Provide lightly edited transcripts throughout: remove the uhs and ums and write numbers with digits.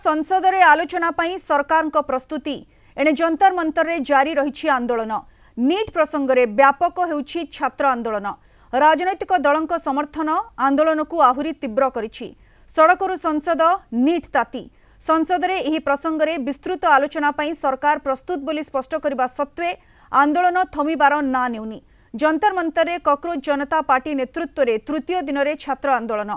संसद रे आलोचना पई सरकार को प्रस्तुति एणे जंतर मंतर रे जारी रही आंदोलन। नीट प्रसंग रे व्यापक हेउछि छात्र आंदोलन। राजनैतिक दलंक समर्थन आंदोलन को आहुरी तीव्र करिछि। सड़करु संसद नीट ताती संसद रे एही प्रसंग रे विस्तृत आलोचना पई सरकार प्रस्तुत बोली स्पष्ट करबा सत्वे आंदोलन थमिबार ना नेउनी। जंतर मंतर रे कॉकरोच जनता पार्टी नेतृत्व रे तृतीय दिन रे छात्र आंदोलन।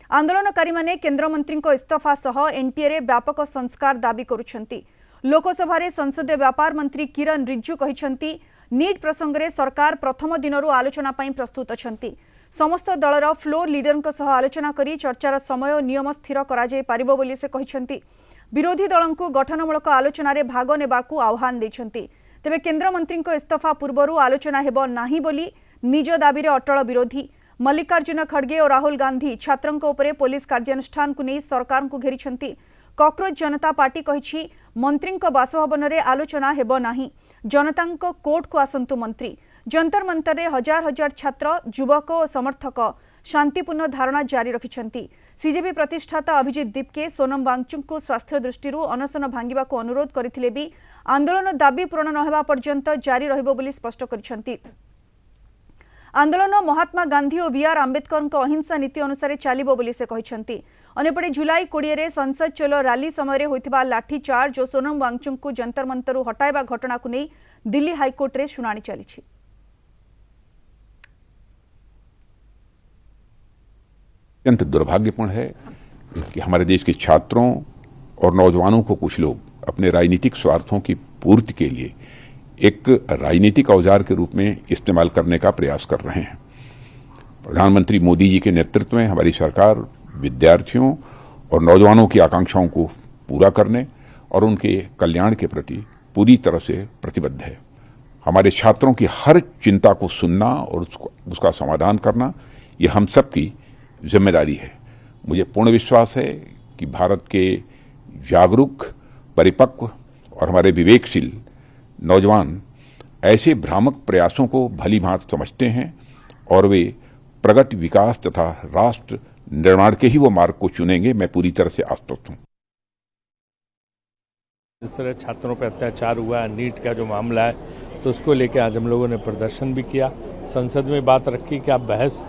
आंदोलनकारी माने केंद्र मंत्री को इस्तीफा सह एनटीए रे व्यापक संस्कार दाबी करुछंती। लोकसभा रे संसदीय व्यापार मंत्री किरण रिजिजू कहिछंती नीट प्रसंग रे सरकार प्रथम दिनरु आलोचना पई प्रस्तुत अछंती। समस्त दलर फ्लोर लीडर सह आलोचना करी चर्चार समय नियम स्थिर करा जाय पारिबो बोली से कहिछंती। विरोधी दलंकु गठनमूलक आलोचना रे भाग नेबाकू आह्वान दैछंती। तेबे केंद्र मंत्री को इस्तीफा पूर्वरु आलोचना हेबो नाही बोली निज दाबी रे अटल विरोधी। मल्लिकार्जुन खड़गे और राहुल गांधी छात्रंक उपरे पुलिस कार्यानुष्ठान को नहीं सरकार को घेरिछंती। कॉकरोच जनता पार्टी कहिछि मंत्रींक बासभवन रे आलोचना हेबो नाही। जनतांक कोर्ट को आसंतु मंत्री। जंतर मंतर रे हजार हजार छात्र युवक और समर्थक शांतिपूर्ण धारणा जारी रखिछंती। सीजेपी प्रतिष्ठाता अभिजीत दीपके सोनम वांगचुक को स्वास्थ्य दृष्टि अनशन भांगिबा को अनुरोध करथिले भी आंदोलन दाबी पूर्ण न हेबा पर्यंत जारी रहिबो बोली स्पष्ट करिछंती। आंदोलन महात्मा गांधी और वीआर आंबेडकर अहिंसा नीति अनुसार चलिबो बोली से कहिछंती। अनेपटे जुलाई 20 रे संसद चलो रैली समय होइतिबा लाठी चार्ज और सोनम वांगचुक को जंतर मंतरु हटाइबा घटना को नहीं दिल्ली हाईकोर्ट रे सुनानी चली। अत्यंत दुर्भाग्यपूर्ण है कि हमारे देश के छात्रों और नौजवानों को कुछ लोग अपने राजनीतिक स्वार्थों की पूर्ति के लिए एक राजनीतिक औजार के रूप में इस्तेमाल करने का प्रयास कर रहे हैं। प्रधानमंत्री मोदी जी के नेतृत्व में हमारी सरकार विद्यार्थियों और नौजवानों की आकांक्षाओं को पूरा करने और उनके कल्याण के प्रति पूरी तरह से प्रतिबद्ध है। हमारे छात्रों की हर चिंता को सुनना और उसका समाधान करना ये हम सब की जिम्मेदारी है। मुझे पूर्ण विश्वास है कि भारत के जागरूक, परिपक्व और हमारे विवेकशील नौजवान ऐसे भ्रामक प्रयासों को भली भांति समझते हैं और वे प्रगति, विकास तथा राष्ट्र निर्माण के ही वो मार्ग को चुनेंगे। मैं पूरी तरह से आश्वस्त हूं। इस तरह छात्रों पर अत्याचार हुआ, नीट का जो मामला है, तो उसको लेकर आज हम लोगों ने प्रदर्शन भी किया। संसद में बात रखी कि आप बहस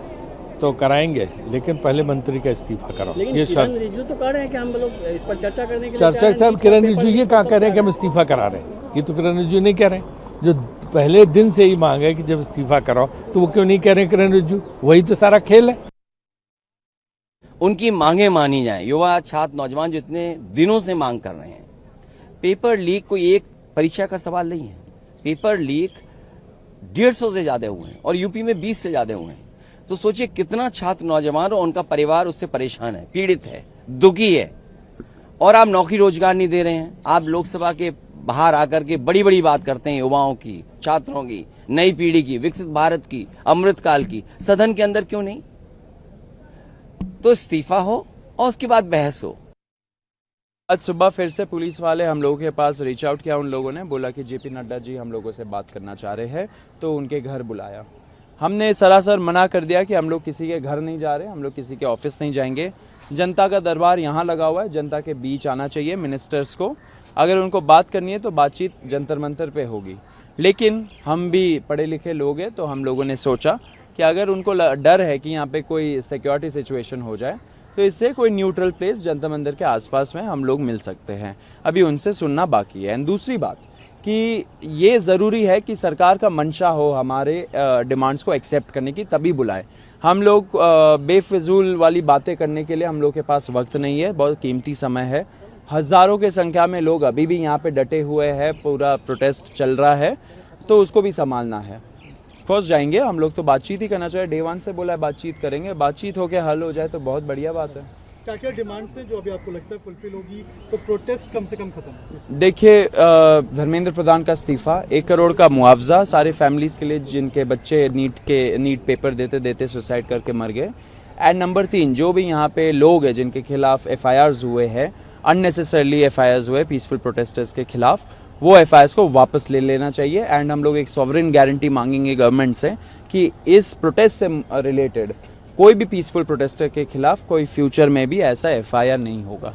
तो कराएंगे लेकिन पहले मंत्री का इस्तीफा कराओ। ये किरण रिजिजू तो कह रहे हैं कि हम लोग इस पर चर्चा करने के लिए चर्चा। किरण रिजिजू ये कहा कह रहे हैं कि हम इस्तीफा करा रहे हैं। ये तो किरण रिजिजू नहीं कह रहे हैं। जो पहले दिन से ही मांग है कि जब इस्तीफा कराओ तो वो क्यों नहीं कह रहे हैं किरण रिजिजू? वही तो सारा खेल है। उनकी मांगे मानी जाए। युवा छात्र नौजवान जो इतने दिनों से मांग कर रहे हैं। पेपर लीक कोई एक परीक्षा का सवाल नहीं है। पेपर लीक 150 से ज्यादा हुए हैं और यूपी में 20 से ज्यादा हुए हैं। तो सोचिए कितना छात्र नौजवान और उनका परिवार उससे परेशान है, पीड़ित है, दुखी है। और आप नौकरी रोजगार नहीं दे रहे हैं। आप लोकसभा के बाहर आकर के बड़ी बड़ी बात करते हैं युवाओं की, छात्रों की, नई पीढ़ी की, विकसित भारत की, अमृतकाल की। सदन के अंदर क्यों नहीं? तो इस्तीफा हो और उसके बाद बहस हो। आज सुबह फिर से पुलिस वाले हम लोगों के पास रीच आउट किया। उन लोगों ने बोला कि जेपी नड्डा जी हम लोगों से बात करना चाह रहे हैं, तो उनके घर बुलाया। हमने सरासर मना कर दिया कि हम लोग किसी के घर नहीं जा रहे, हम लोग किसी के ऑफिस नहीं जाएंगे। जनता का दरबार यहाँ लगा हुआ है, जनता के बीच आना चाहिए मिनिस्टर्स को। अगर उनको बात करनी है तो बातचीत जंतर मंतर पे होगी। लेकिन हम भी पढ़े लिखे लोग हैं, तो हम लोगों ने सोचा कि अगर उनको डर है कि यहाँ पे कोई सिक्योरिटी सिचुएशन हो जाए तो इससे कोई न्यूट्रल प्लेस जंतर मंतर के आसपास में हम लोग मिल सकते हैं। अभी उनसे सुनना बाकी है। एंड दूसरी बात कि ये ज़रूरी है कि सरकार का मंशा हो हमारे डिमांड्स को एक्सेप्ट करने की, तभी बुलाए। हम लोग बेफिजूल वाली बातें करने के लिए हम लोग के पास वक्त नहीं है। बहुत कीमती समय है। हज़ारों के संख्या में लोग अभी भी यहाँ पे डटे हुए हैं। पूरा प्रोटेस्ट चल रहा है, तो उसको भी संभालना है। फर्स्ट जाएंगे हम लोग, तो बातचीत ही करना चाहिए। डे 1 से बोला है बातचीत करेंगे। बातचीत होकर हल हो जाए तो बहुत बढ़िया बात है। क्या डिमांड्स है जो अभी आपको लगता है फुलफिल होगी तो प्रोटेस्ट कम से कम खत्म? देखिए, धर्मेंद्र प्रधान का इस्तीफा, 1 करोड़ का मुआवजा सारे फैमिलीज के लिए जिनके बच्चे नीट पेपर देते देते सुसाइड करके मर गए। एंड नंबर 3, जो भी यहाँ पे लोग हैं जिनके खिलाफ FIRs हुए हैं, अननेसेसरली FIRs हुए पीसफुल प्रोटेस्टर्स के खिलाफ, वो FIRs को वापस ले लेना चाहिए। एंड हम लोग एक सॉवरेन गारंटी मांगेंगे गवर्नमेंट से कि इस प्रोटेस्ट से रिलेटेड कोई भी पीसफुल प्रोटेस्टर के खिलाफ कोई फ्यूचर में भी ऐसा FIR नहीं होगा।